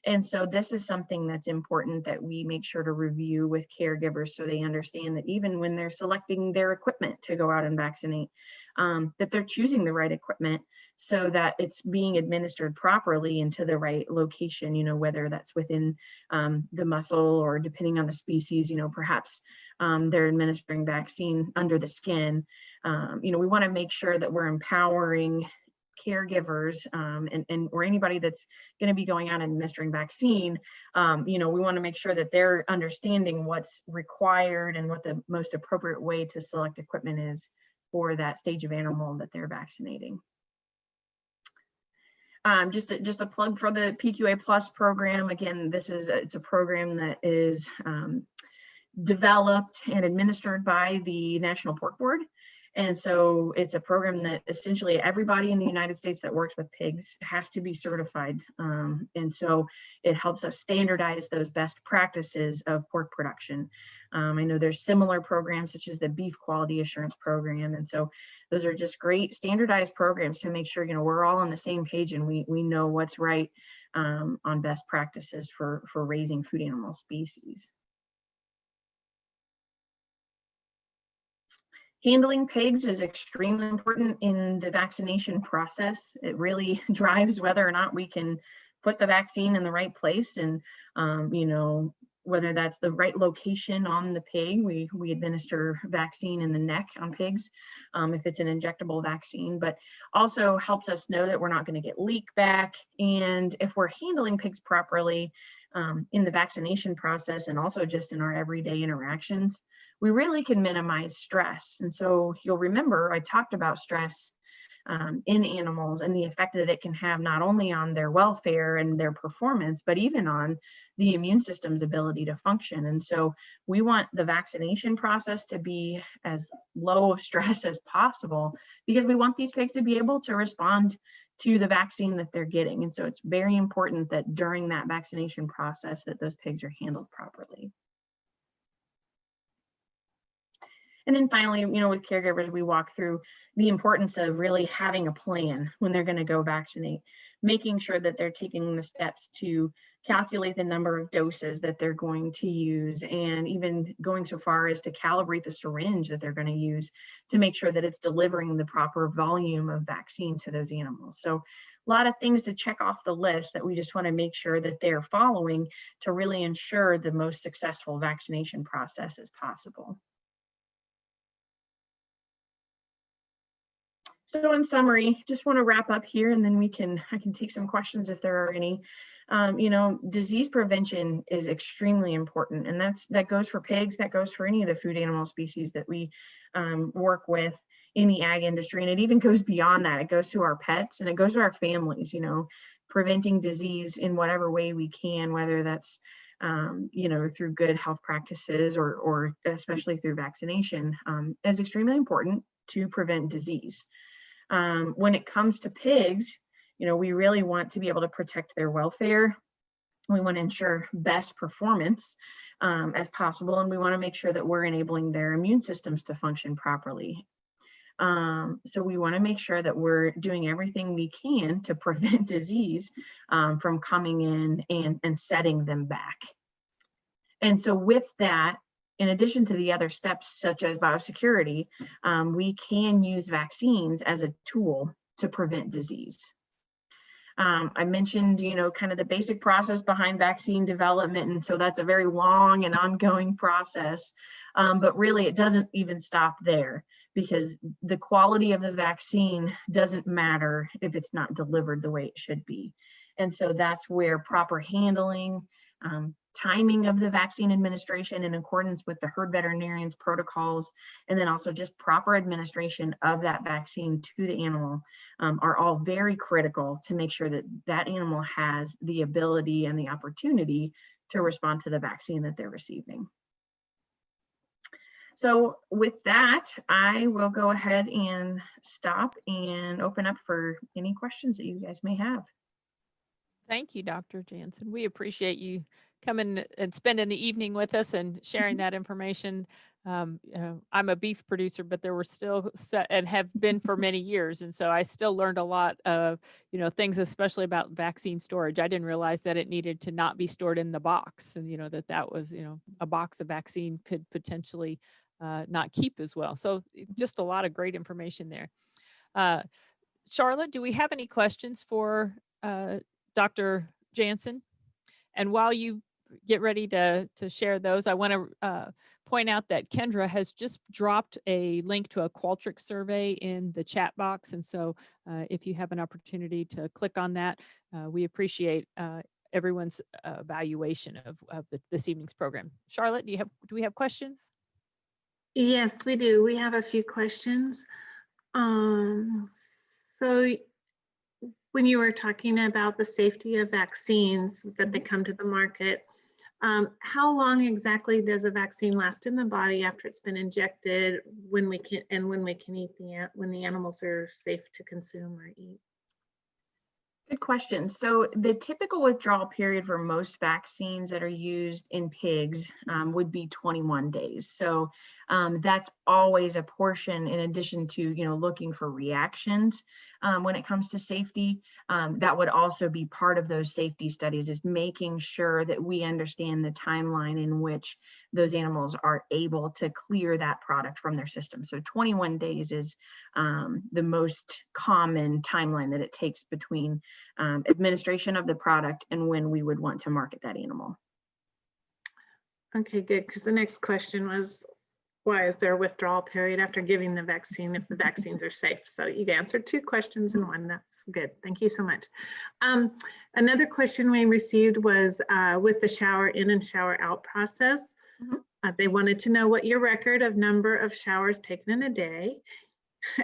And so this is something that's important that we make sure to review with caregivers so they understand that even when they're selecting their equipment to go out and vaccinate, that they're choosing the right equipment so that it's being administered properly into the right location, whether that's within the muscle or depending on the species, perhaps they're administering vaccine under the skin. We want to make sure that we're empowering caregivers or anybody that's going to be going out and administering vaccine. We want to make sure that they're understanding what's required and what the most appropriate way to select equipment is for that stage of animal that they're vaccinating. Just a plug for the PQA Plus program. Again, it's a program that is developed and administered by the National Pork Board. And so it's a program that essentially everybody in the United States that works with pigs has to be certified. And so it helps us standardize those best practices of pork production. I know there's similar programs such as the Beef Quality Assurance Program. And so those are just great standardized programs to make sure, we're all on the same page and we know what's right on best practices for raising food animal species. Handling pigs is extremely important in the vaccination process. It really drives whether or not we can put the vaccine in the right place and, whether that's the right location on the pig. We administer vaccine in the neck on pigs if it's an injectable vaccine, but also helps us know that we're not going to get leak back. And if we're handling pigs properly in the vaccination process and also just in our everyday interactions, we really can minimize stress. And so you'll remember I talked about stress in animals and the effect that it can have not only on their welfare and their performance, but even on the immune system's ability to function. And so we want the vaccination process to be as low of stress as possible because we want these pigs to be able to respond to the vaccine that they're getting. And so it's very important that during that vaccination process that those pigs are handled properly. And then finally, with caregivers, we walk through the importance of really having a plan when they're going to go vaccinate, making sure that they're taking the steps to calculate the number of doses that they're going to use, and even going so far as to calibrate the syringe that they're going to use to make sure that it's delivering the proper volume of vaccine to those animals. So a lot of things to check off the list that we just want to make sure that they're following to really ensure the most successful vaccination process as possible. So in summary, just want to wrap up here, and then I can take some questions if there are any. Disease prevention is extremely important, and that goes for pigs, that goes for any of the food animal species that we work with in the ag industry, and it even goes beyond that. It goes to our pets, and it goes to our families. Preventing disease in whatever way we can, whether that's through good health practices or especially through vaccination, is extremely important to prevent disease. When it comes to pigs, we really want to be able to protect their welfare. We want to ensure best performance as possible, and we want to make sure that we're enabling their immune systems to function properly. So we want to make sure that we're doing everything we can to prevent disease from coming in and setting them back. And so with that, in addition to the other steps such as biosecurity, we can use vaccines as a tool to prevent disease. I mentioned, kind of the basic process behind vaccine development, and so that's a very long and ongoing process, but really it doesn't even stop there, because the quality of the vaccine doesn't matter if it's not delivered the way it should be. And so that's where proper handling, timing of the vaccine administration in accordance with the herd veterinarian's protocols, and then also just proper administration of that vaccine to the animal are all very critical to make sure that that animal has the ability and the opportunity to respond to the vaccine that they're receiving. So with that, I will go ahead and stop and open up for any questions that you guys may have. Thank you, Dr. Jansen. We appreciate you coming and spending the evening with us and sharing that information. I'm a beef producer, but there were still and have been for many years. And so I still learned a lot of, things, especially about vaccine storage. I didn't realize that it needed to not be stored in the box, and, that was, a box of vaccine could potentially not keep as well. So just a lot of great information there. Charlotte, do we have any questions for Dr. Jansen? And while you get ready to share those, I want to point out that Kendra has just dropped a link to a Qualtrics survey in the chat box. And so if you have an opportunity to click on that, we appreciate everyone's evaluation of this evening's program. Charlotte, do we have questions? Yes, we do. We have a few questions. So when you were talking about the safety of vaccines that they come to the market, how long exactly does a vaccine last in the body after it's been injected, when we can eat when the animals are safe to consume or eat? Good question. So the typical withdrawal period for most vaccines that are used in pigs would be 21 days. So that's always a portion, in addition to looking for reactions when it comes to safety. That would also be part of those safety studies, is making sure that we understand the timeline in which those animals are able to clear that product from their system. So 21 days is the most common timeline that it takes between administration of the product and when we would want to market that animal. Okay, good, because the next question was, why is there a withdrawal period after giving the vaccine if the vaccines are safe? So you answered two questions in one. That's good. Thank you so much. Another question we received was with the shower in and shower out process. They wanted to know what your record of number of showers taken in a day.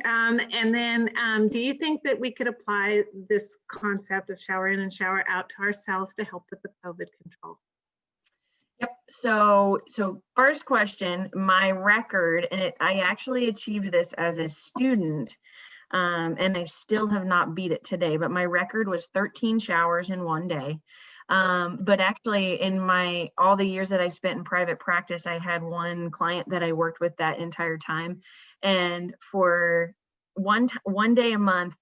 And then do you think that we could apply this concept of shower in and shower out to ourselves to help with the COVID control? Yep. So first question, my record, and I actually achieved this as a student, and I still have not beat it today, but my record was 13 showers in one day. But actually in all the years that I spent in private practice, I had one client that I worked with that entire time. And for one day a month,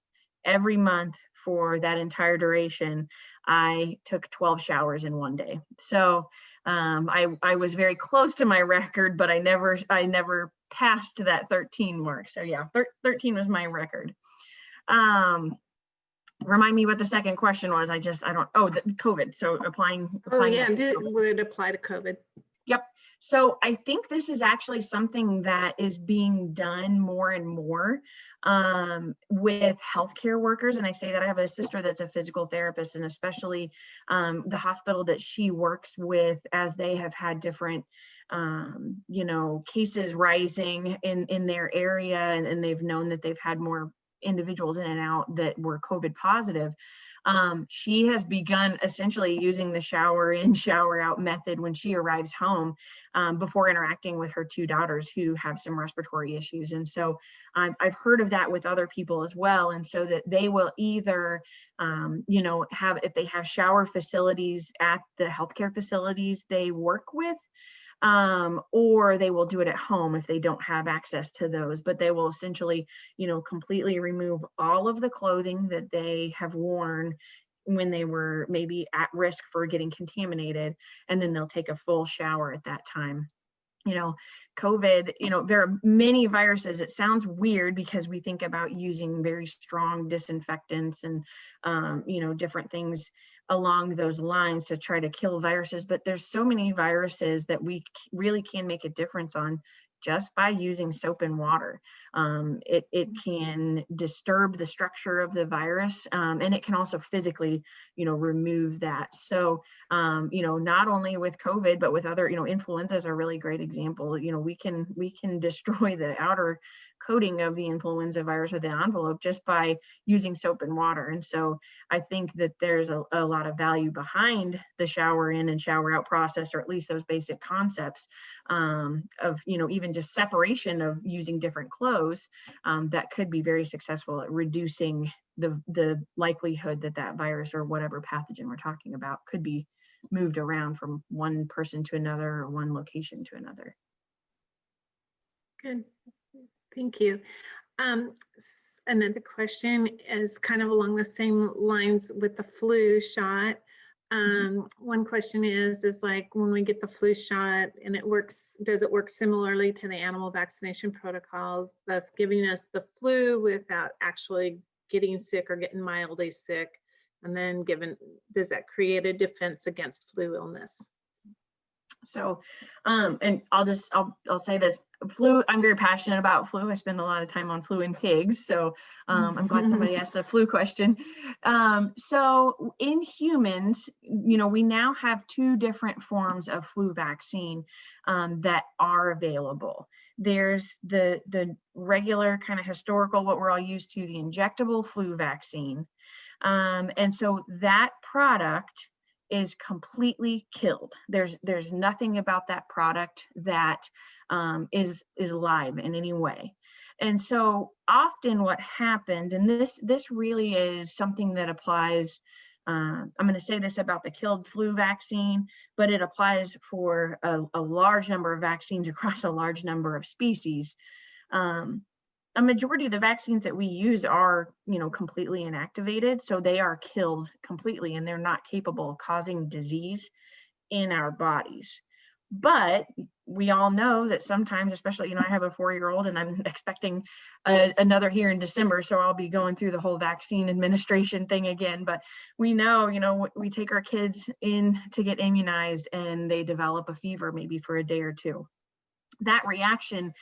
every month for that entire duration, I took 12 showers in one day. So I was very close to my record, but I never passed that 13 mark. So yeah, 13 was my record. Remind me what the second question was. I don't, the COVID. So applying yeah, that to COVID. would it apply to COVID? Yep. So I think this is actually something that is being done more and more with healthcare workers. And I say that I have a sister that's a physical therapist, and especially the hospital that she works with, as they have had different cases rising in their area, and they've known that they've had more individuals in and out that were COVID positive. She has begun essentially using the shower in, shower out method when she arrives home, before interacting with her two daughters who have some respiratory issues. And so I've heard of that with other people as well. And so that they will either, if they have shower facilities at the healthcare facilities they work with, or they will do it at home if they don't have access to those, but they will essentially, completely remove all of the clothing that they have worn when they were maybe at risk for getting contaminated, and then they'll take a full shower at that time. COVID, there are many viruses. It sounds weird because we think about using very strong disinfectants and, different things along those lines to try to kill viruses, but there's so many viruses that we really can make a difference on just by using soap and water. It can disturb the structure of the virus, and it can also physically, remove that. So, not only with COVID, but with other, influenzas are a really great example. We can destroy the outer coating of the influenza virus or the envelope just by using soap and water. And so I think that there's a lot of value behind the shower in and shower out process, or at least those basic concepts of, even just separation of using different clothes, that could be very successful at reducing the likelihood that virus or whatever pathogen we're talking about could be moved around from one person to another or one location to another. Good. Thank you. Another question is kind of along the same lines with the flu shot. One question is like, when we get the flu shot and it works, does it work similarly to the animal vaccination protocols, thus giving us the flu without actually getting sick or getting mildly sick? And then does that create a defense against flu illness? So, and I'll say this, flu, I'm very passionate about flu. I spend a lot of time on flu in pigs. So I'm glad somebody asked a flu question. So in humans, we now have two different forms of flu vaccine that are available. There's the regular kind of historical, what we're all used to, the injectable flu vaccine. And so that product is completely killed. There's nothing about that product that is live in any way. And so often what happens, and this really is something that applies, I'm going to say this about the killed flu vaccine, but it applies for a large number of vaccines across a large number of species. A majority of the vaccines that we use are, completely inactivated. So they are killed completely and they're not capable of causing disease in our bodies. But we all know that sometimes, especially, I have a 4-year-old and I'm expecting another here in December. So I'll be going through the whole vaccine administration thing again. But we know, we take our kids in to get immunized and they develop a fever maybe for a day or two. That reaction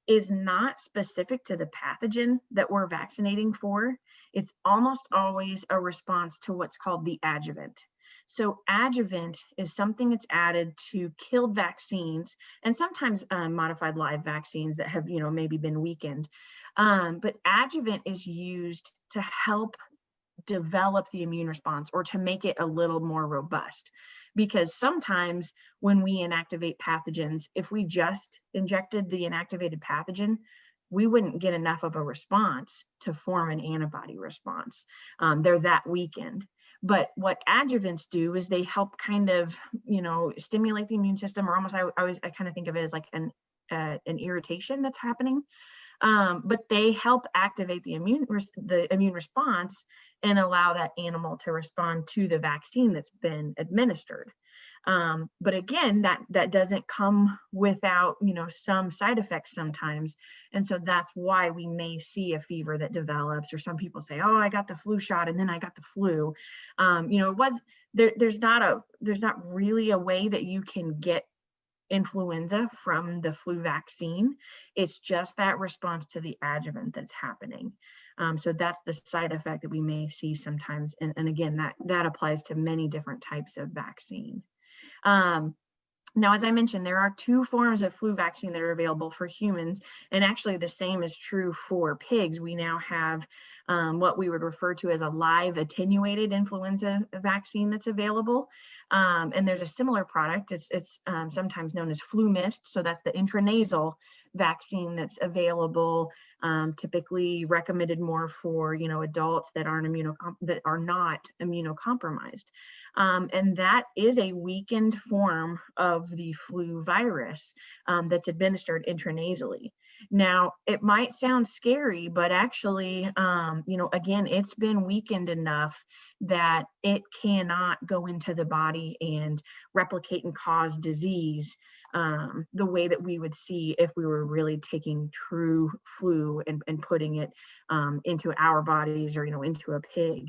is not specific to the pathogen that we're vaccinating for. It's almost always a response to what's called the adjuvant. So adjuvant is something that's added to killed vaccines and sometimes modified live vaccines that have, maybe been weakened. But adjuvant is used to help develop the immune response or to make it a little more robust. Because sometimes when we inactivate pathogens, if we just injected the inactivated pathogen, we wouldn't get enough of a response to form an antibody response. They're that weakened. But what adjuvants do is they help kind of, stimulate the immune system, or almost, I kind of think of it as like an irritation that's happening. But they help activate the immune response and allow that animal to respond to the vaccine that's been administered. But again, that doesn't come without, some side effects sometimes. And so that's why we may see a fever that develops, or some people say, oh, I got the flu shot and then I got the flu. There's not really a way that you can get influenza from the flu vaccine. It's just that response to the adjuvant that's happening. So that's the side effect that we may see sometimes. And again, that applies to many different types of vaccine. Now, as I mentioned, there are 2 forms of flu vaccine that are available for humans, and actually the same is true for pigs. We now have what we would refer to as a live attenuated influenza vaccine that's available. And there's a similar product. It's sometimes known as Flu Mist. So that's the intranasal vaccine that's available, typically recommended more for adults that are not immunocompromised. And that is a weakened form of the flu virus that's administered intranasally. Now, it might sound scary, but actually, again, it's been weakened enough that it cannot go into the body and replicate and cause disease the way that we would see if we were really taking true flu and putting it into our bodies, or into a pig.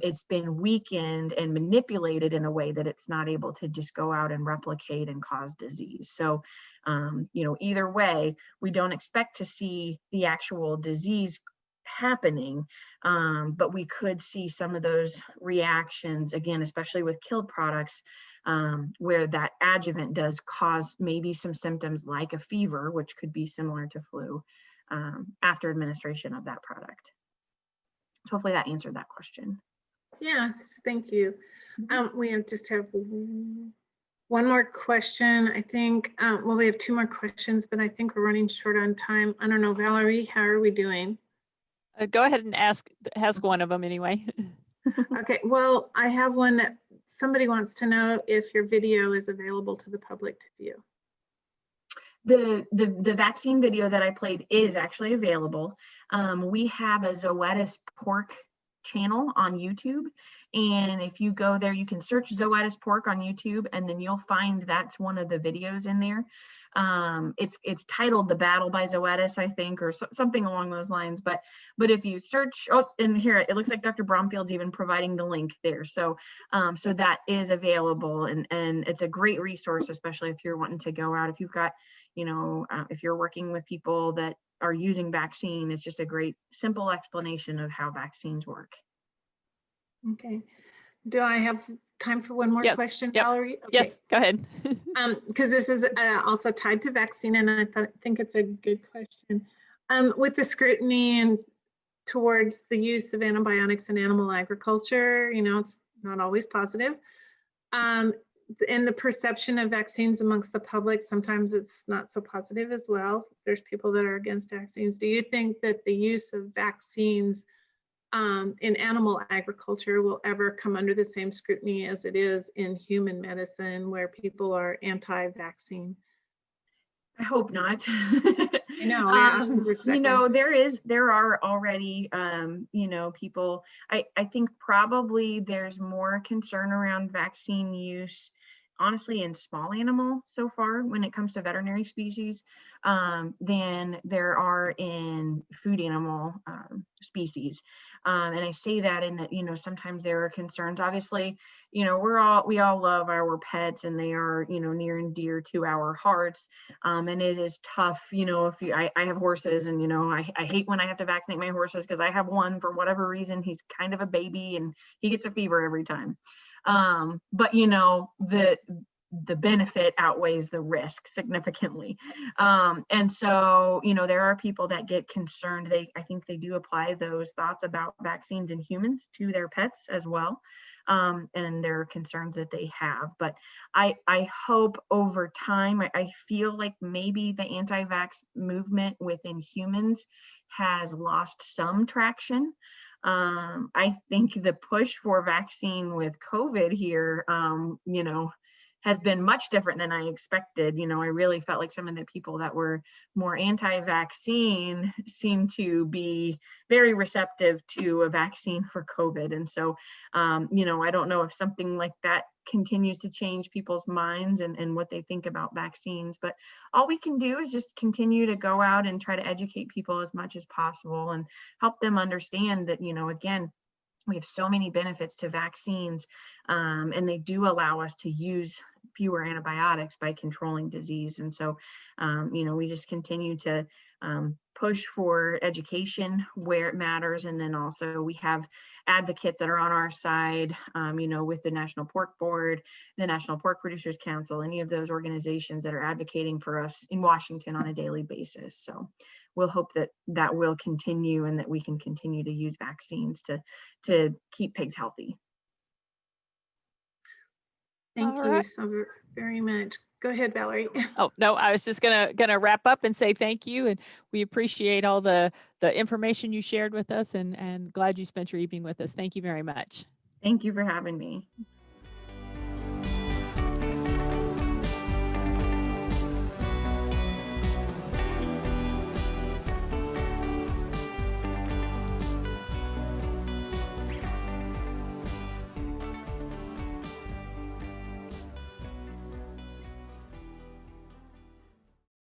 It's been weakened and manipulated in a way that it's not able to just go out and replicate and cause disease. So, either way, we don't expect to see the actual disease happening, but we could see some of those reactions, again, especially with killed products, where that adjuvant does cause maybe some symptoms like a fever, which could be similar to flu, after administration of that product. So hopefully that answered that question. Yeah, thank you. We just have one more question, I think. Well, we have 2 more questions, but I think we're running short on time. I don't know, Valerie, how are we doing? Go ahead and ask one of them anyway. Okay, well, I have one that somebody wants to know if your video is available to the public to view. The vaccine video that I played is actually available. We have a Zoetis pork channel on YouTube, and if you go there, you can search Zoetis pork on YouTube, and then you'll find that's one of the videos in there. It's titled "The Battle" by Zoetis, I think, or something along those lines. But if you search, and here it looks like Dr. Bromfield's even providing the link there. So so that is available, and it's a great resource, especially if you're wanting to go out. If you've got, if you're working with people that are using vaccine, it's just a great simple explanation of how vaccines work. Okay. Do I have time for one more question, Yep. Valerie? Okay. Yes, go ahead. Because this is also tied to vaccine, and I think it's a good question. With the scrutiny and towards the use of antibiotics in animal agriculture, it's not always positive. And the perception of vaccines amongst the public, sometimes it's not so positive as well. There's people that are against vaccines. Do you think that the use of vaccines in animal agriculture will ever come under the same scrutiny as it is in human medicine, where people are anti-vaccine? I hope not. I know. Yeah, exactly. There are already, people. I think probably there's more concern around vaccine use, honestly, in small animal so far when it comes to veterinary species, than there are in food animal species. And I say that in that, sometimes there are concerns. Obviously, we all love our pets, and they are, near and dear to our hearts. And it is tough, I have horses, and, I hate when I have to vaccinate my horses, because I have one, for whatever reason, he's kind of a baby and he gets a fever every time. But the benefit outweighs the risk significantly. And so, there are people that get concerned. I think they do apply those thoughts about vaccines in humans to their pets as well. And there are concerns that they have. But I hope over time, I feel like maybe the anti-vax movement within humans has lost some traction. I think the push for vaccine with COVID here, you know, has been much different than I expected. You know, I really felt like some of the people that were more anti-vaccine seemed to be very receptive to a vaccine for COVID. And so, you know, I don't know if something like that continues to change people's minds and what they think about vaccines, but all we can do is just continue to go out and try to educate people as much as possible and help them understand that, you know, again, we have so many benefits to vaccines, and they do allow us to use fewer antibiotics by controlling disease. And so, you know, we just continue to push for education where it matters. And then also we have advocates that are on our side, you know, with the National Pork Board, the National Pork Producers Council, any of those organizations that are advocating for us in Washington on a daily basis. So we'll hope that that will continue and that we can continue to use vaccines to keep pigs healthy. Thank All you right. so very much. Go ahead, Valerie. Oh, no, I was just gonna wrap up and say thank you. And we appreciate all the information you shared with us, and glad you spent your evening with us. Thank you very much. Thank you for having me.